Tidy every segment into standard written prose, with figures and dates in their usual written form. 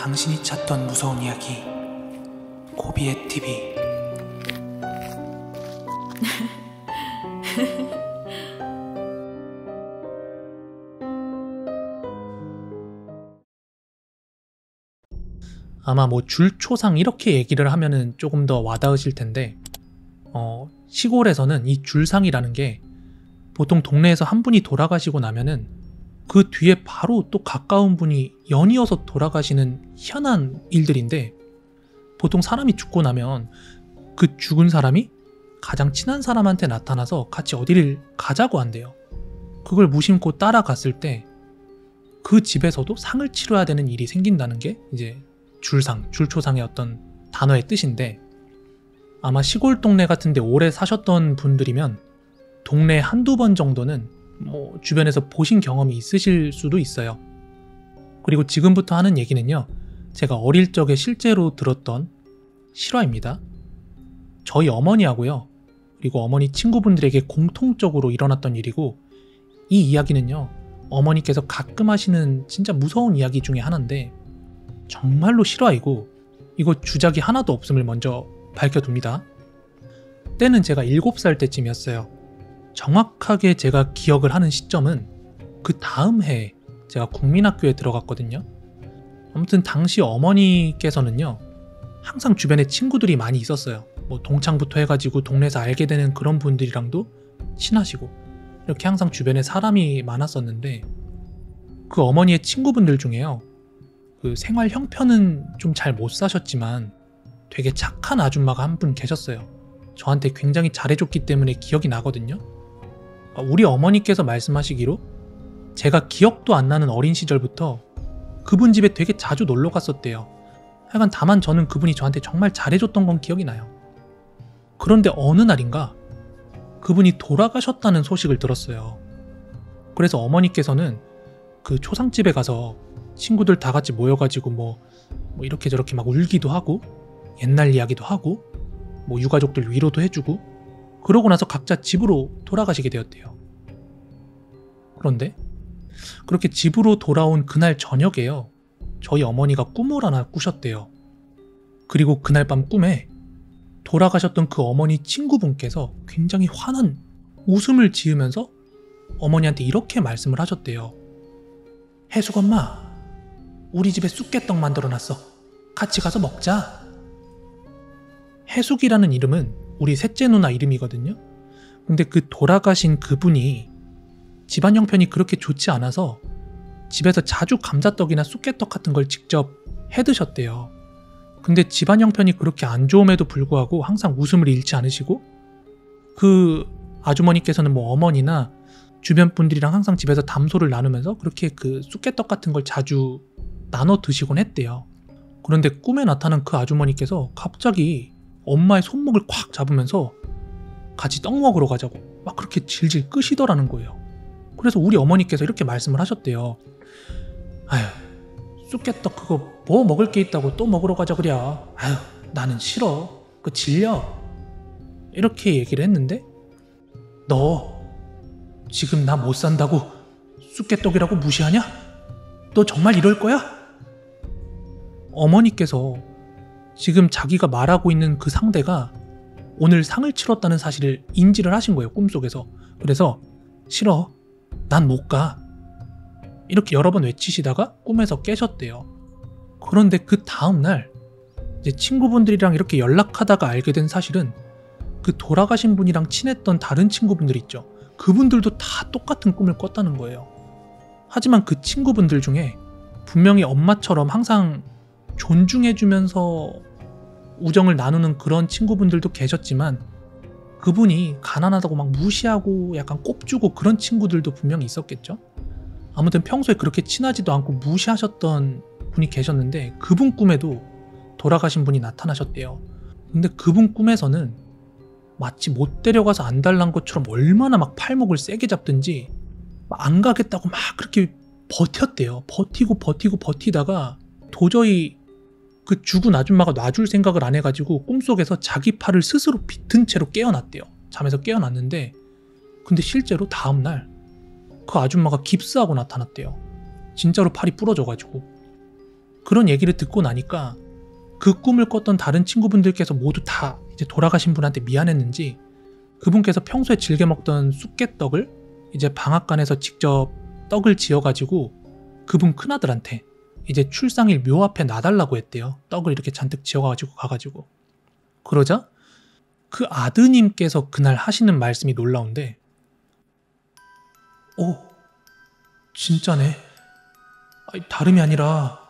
당신이 찾던 무서운 이야기 고비의 TV. 아마 뭐 줄초상 이렇게 얘기를 하면은 조금 더 와닿으실 텐데 시골에서는 이 줄상이라는 게 보통 동네에서 한 분이 돌아가시고 나면은 그 뒤에 바로 또 가까운 분이 연이어서 돌아가시는 희한한 일들인데, 보통 사람이 죽고 나면 그 죽은 사람이 가장 친한 사람한테 나타나서 같이 어디를 가자고 한대요. 그걸 무심코 따라갔을 때 그 집에서도 상을 치러야 되는 일이 생긴다는 게 이제 줄상, 줄초상의 어떤 단어의 뜻인데, 아마 시골 동네 같은데 오래 사셨던 분들이면 동네에 한두 번 정도는 뭐 주변에서 보신 경험이 있으실 수도 있어요. 그리고 지금부터 하는 얘기는요, 제가 어릴 적에 실제로 들었던 실화입니다. 저희 어머니하고요, 그리고 어머니 친구분들에게 공통적으로 일어났던 일이고, 이 이야기는요, 어머니께서 가끔 하시는 진짜 무서운 이야기 중에 하나인데 정말로 실화이고, 이거 주작이 하나도 없음을 먼저 밝혀둡니다. 때는 제가 7살 때쯤이었어요. 정확하게 제가 기억을 하는 시점은 그 다음 해에 제가 국민학교에 들어갔거든요. 아무튼 당시 어머니께서는요, 항상 주변에 친구들이 많이 있었어요. 뭐 동창부터 해가지고 동네에서 알게 되는 그런 분들이랑도 친하시고, 이렇게 항상 주변에 사람이 많았었는데, 그 어머니의 친구분들 중에요, 그 생활 형편은 좀 잘 못 사셨지만 되게 착한 아줌마가 한 분 계셨어요. 저한테 굉장히 잘해줬기 때문에 기억이 나거든요. 우리 어머니께서 말씀하시기로 제가 기억도 안 나는 어린 시절부터 그분 집에 되게 자주 놀러 갔었대요. 하여간 다만 저는 그분이 저한테 정말 잘해줬던 건 기억이 나요. 그런데 어느 날인가 그분이 돌아가셨다는 소식을 들었어요. 그래서 어머니께서는 그 초상집에 가서 친구들 다 같이 모여가지고 뭐 이렇게 저렇게 막 울기도 하고, 옛날 이야기도 하고, 뭐 유가족들 위로도 해주고, 그러고 나서 각자 집으로 돌아가시게 되었대요. 그런데 그렇게 집으로 돌아온 그날 저녁에요, 저희 어머니가 꿈을 하나 꾸셨대요. 그리고 그날 밤 꿈에 돌아가셨던 그 어머니 친구분께서 굉장히 환한 웃음을 지으면서 어머니한테 이렇게 말씀을 하셨대요. 해숙엄마, 우리 집에 쑥개떡 만들어놨어. 같이 가서 먹자. 해숙이라는 이름은 우리 셋째 누나 이름이거든요. 근데 그 돌아가신 그분이 집안 형편이 그렇게 좋지 않아서 집에서 자주 감자떡이나 쑥개떡 같은 걸 직접 해드셨대요. 근데 집안 형편이 그렇게 안 좋음에도 불구하고 항상 웃음을 잃지 않으시고, 그 아주머니께서는 뭐 어머니나 주변 분들이랑 항상 집에서 담소를 나누면서 그렇게 그 쑥개떡 같은 걸 자주 나눠 드시곤 했대요. 그런데 꿈에 나타난 그 아주머니께서 갑자기 엄마의 손목을 콱 잡으면서 같이 떡 먹으러 가자고 막 그렇게 질질 끄시더라는 거예요. 그래서 우리 어머니께서 이렇게 말씀을 하셨대요. 아휴, 쑥개떡 그거 뭐 먹을 게 있다고 또 먹으러 가자 그래. 아휴, 나는 싫어. 그거 질려. 이렇게 얘기를 했는데, 너 지금 나 못 산다고 쑥개떡이라고 무시하냐? 너 정말 이럴 거야? 어머니께서 지금 자기가 말하고 있는 그 상대가 오늘 상을 치렀다는 사실을 인지를 하신 거예요, 꿈속에서. 그래서 싫어, 난 못 가, 이렇게 여러 번 외치시다가 꿈에서 깨셨대요. 그런데 그 다음날 이제 친구분들이랑 이렇게 연락하다가 알게 된 사실은, 그 돌아가신 분이랑 친했던 다른 친구분들 있죠, 그분들도 다 똑같은 꿈을 꿨다는 거예요. 하지만 그 친구분들 중에 분명히 엄마처럼 항상 존중해주면서 우정을 나누는 그런 친구분들도 계셨지만, 그분이 가난하다고 막 무시하고 약간 꼽주고 그런 친구들도 분명히 있었겠죠. 아무튼 평소에 그렇게 친하지도 않고 무시하셨던 분이 계셨는데, 그분 꿈에도 돌아가신 분이 나타나셨대요. 근데 그분 꿈에서는 마치 못 데려가서 안 달란 것처럼 얼마나 막 팔목을 세게 잡든지 안 가겠다고 막 그렇게 버텼대요. 버티고 버티다가 도저히 그 죽은 아줌마가 놔줄 생각을 안 해가지고 꿈속에서 자기 팔을 스스로 비튼 채로 깨어났대요. 잠에서 깨어났는데, 근데 실제로 다음날 그 아줌마가 깁스하고 나타났대요. 진짜로 팔이 부러져가지고. 그런 얘기를 듣고 나니까 그 꿈을 꿨던 다른 친구분들께서 모두 다 이제 돌아가신 분한테 미안했는지 그분께서 평소에 즐겨 먹던 쑥개떡을 이제 방앗간에서 직접 떡을 지어가지고 그분 큰아들한테 이제 출상일 묘 앞에 놔달라고 했대요. 떡을 이렇게 잔뜩 지어가지고 가가지고. 그러자 그 아드님께서 그날 하시는 말씀이 놀라운데, 오, 진짜네. 아니, 다름이 아니라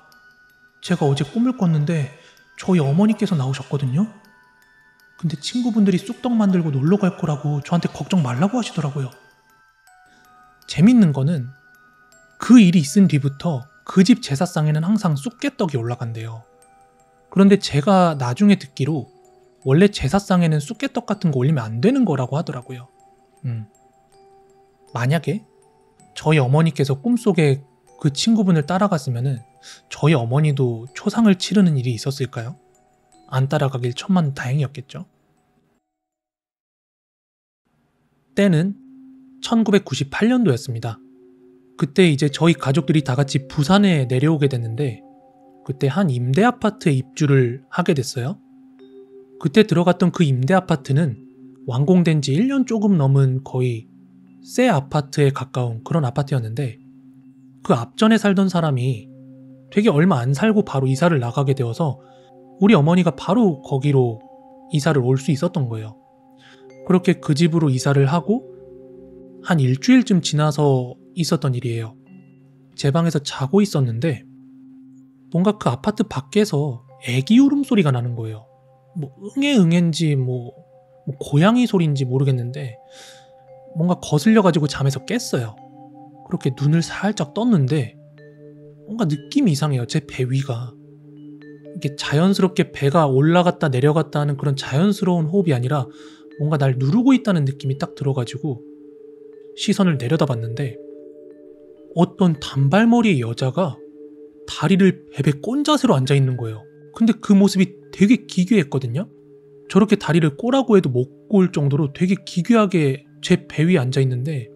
제가 어제 꿈을 꿨는데 저희 어머니께서 나오셨거든요. 근데 친구분들이 쑥떡 만들고 놀러 갈 거라고 저한테 걱정 말라고 하시더라고요. 재밌는 거는 그 일이 있은 뒤부터 그 집 제사상에는 항상 쑥개떡이 올라간대요. 그런데 제가 나중에 듣기로 원래 제사상에는 쑥개떡 같은 거 올리면 안 되는 거라고 하더라고요. 만약에 저희 어머니께서 꿈속에 그 친구분을 따라갔으면은 저희 어머니도 초상을 치르는 일이 있었을까요? 안 따라가길 천만 다행이었겠죠. 때는 1998년도였습니다. 그때 이제 저희 가족들이 다 같이 부산에 내려오게 됐는데 그때 한 임대 아파트에 입주를 하게 됐어요. 그때 들어갔던 그 임대 아파트는 완공된 지 1년 조금 넘은 거의 새 아파트에 가까운 그런 아파트였는데 그 앞전에 살던 사람이 되게 얼마 안 살고 바로 이사를 나가게 되어서 우리 어머니가 바로 거기로 이사를 올 수 있었던 거예요. 그렇게 그 집으로 이사를 하고 한 일주일쯤 지나서 있었던 일이에요. 제 방에서 자고 있었는데 뭔가 그 아파트 밖에서 애기 울음소리가 나는 거예요. 뭐 응애응애인지 뭐 고양이 소리인지 모르겠는데 뭔가 거슬려가지고 잠에서 깼어요. 그렇게 눈을 살짝 떴는데 뭔가 느낌이 이상해요. 제 배 위가 이게 자연스럽게 배가 올라갔다 내려갔다 하는 그런 자연스러운 호흡이 아니라 뭔가 날 누르고 있다는 느낌이 딱 들어가지고 시선을 내려다봤는데 어떤 단발머리의 여자가 다리를 베베 꼰 자세로 앉아있는 거예요. 근데 그 모습이 되게 기괴했거든요. 저렇게 다리를 꼬라고 해도 못 꼴 정도로 되게 기괴하게 제 배 위에 앉아있는데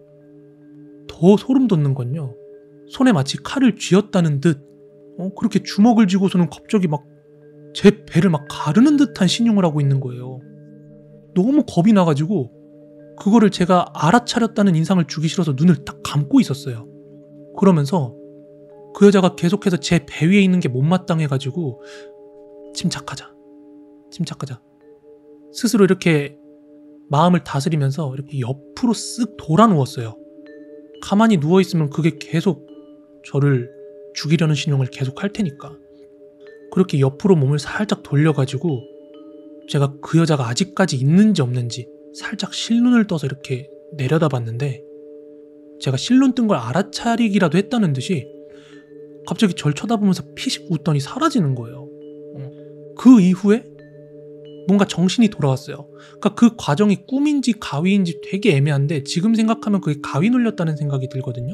더 소름 돋는 건요. 손에 마치 칼을 쥐었다는 듯 그렇게 주먹을 쥐고서는 갑자기 막 제 배를 막 가르는 듯한 신용을 하고 있는 거예요. 너무 겁이 나가지고 그거를 제가 알아차렸다는 인상을 주기 싫어서 눈을 딱 감고 있었어요. 그러면서 그 여자가 계속해서 제 배 위에 있는 게 못마땅해가지고 침착하자 스스로 이렇게 마음을 다스리면서 이렇게 옆으로 쓱 돌아 누웠어요. 가만히 누워있으면 그게 계속 저를 죽이려는 신용을 계속 할 테니까. 그렇게 옆으로 몸을 살짝 돌려가지고 제가 그 여자가 아직까지 있는지 없는지 살짝 실눈을 떠서 이렇게 내려다봤는데 제가 실눈 뜬 걸 알아차리기라도 했다는 듯이 갑자기 절 쳐다보면서 피식 웃더니 사라지는 거예요. 그 이후에 뭔가 정신이 돌아왔어요. 그러니까 그 과정이 꿈인지 가위인지 되게 애매한데 지금 생각하면 그게 가위 눌렸다는 생각이 들거든요.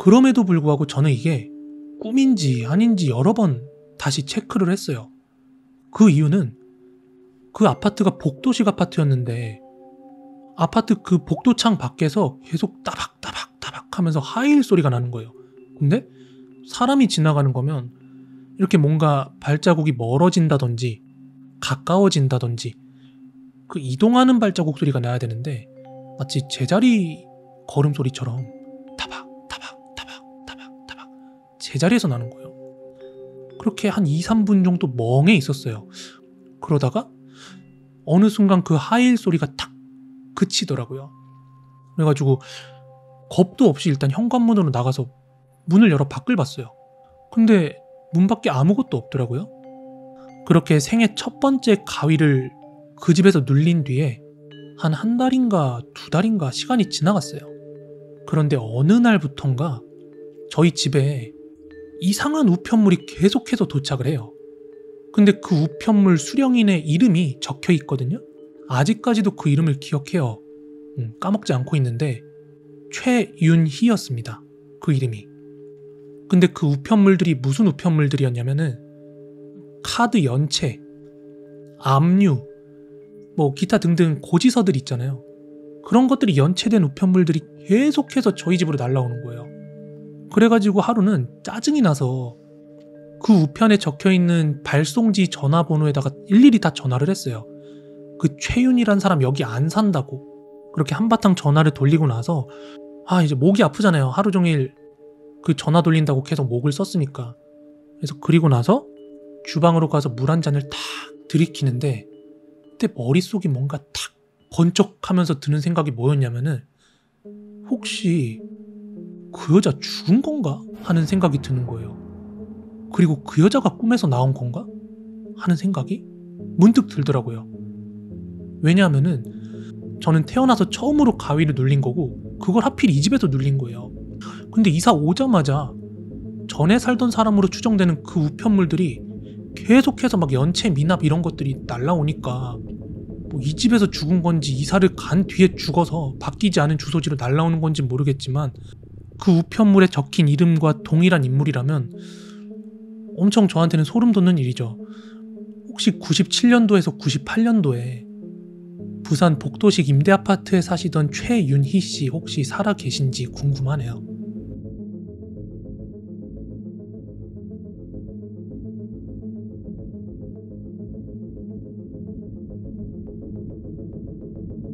그럼에도 불구하고 저는 이게 꿈인지 아닌지 여러 번 다시 체크를 했어요. 그 이유는 그 아파트가 복도식 아파트였는데 아파트 그 복도창 밖에서 계속 따박따박 하면서 하이힐 소리가 나는 거예요. 근데 사람이 지나가는 거면 이렇게 뭔가 발자국이 멀어진다든지 가까워진다든지 그 이동하는 발자국 소리가 나야 되는데 마치 제자리 걸음소리처럼 타박 제자리에서 나는 거예요. 그렇게 한 2-3분 정도 멍해 있었어요. 그러다가 어느 순간 그 하이힐 소리가 탁 그치더라고요. 그래가지고 겁도 없이 일단 현관문으로 나가서 문을 열어 밖을 봤어요. 근데 문 밖에 아무것도 없더라고요. 그렇게 생애 첫 번째 가위를 그 집에서 눌린 뒤에 한 달인가 2달인가 시간이 지나갔어요. 그런데 어느 날부턴가 저희 집에 이상한 우편물이 계속해서 도착을 해요. 근데 그 우편물 수령인의 이름이 적혀 있거든요. 아직까지도 그 이름을 기억해요. 까먹지 않고 있는데 최윤희였습니다. 그 이름이. 근데 그 우편물들이 무슨 우편물들이었냐면은 카드 연체, 압류, 뭐 기타 등등 고지서들 있잖아요. 그런 것들이 연체된 우편물들이 계속해서 저희 집으로 날라오는 거예요. 그래가지고 하루는 짜증이 나서 그 우편에 적혀있는 발송지 전화번호에다가 일일이 다 전화를 했어요. 그 최윤이란 사람 여기 안 산다고. 그렇게 한바탕 전화를 돌리고 나서 이제 목이 아프잖아요. 하루 종일 그 전화 돌린다고 계속 목을 썼으니까. 그래서 그리고 나서 주방으로 가서 물 한 잔을 탁 들이키는데 그때 머릿속이 뭔가 탁 번쩍하면서 드는 생각이 뭐였냐면은 혹시 그 여자 죽은 건가? 하는 생각이 드는 거예요. 그리고 그 여자가 꿈에서 나온 건가? 하는 생각이 문득 들더라고요. 왜냐하면은 저는 태어나서 처음으로 가위를 눌린 거고 그걸 하필 이 집에서 눌린 거예요. 근데 이사 오자마자 전에 살던 사람으로 추정되는 그 우편물들이 계속해서 막 연체 미납 이런 것들이 날라오니까 뭐 이 집에서 죽은 건지 이사를 간 뒤에 죽어서 바뀌지 않은 주소지로 날라오는 건지 모르겠지만 그 우편물에 적힌 이름과 동일한 인물이라면 엄청 저한테는 소름 돋는 일이죠. 혹시 97년도에서 98년도에 부산 복도식 임대아파트에 사시던 최윤희 씨 혹시 살아 계신지 궁금하네요.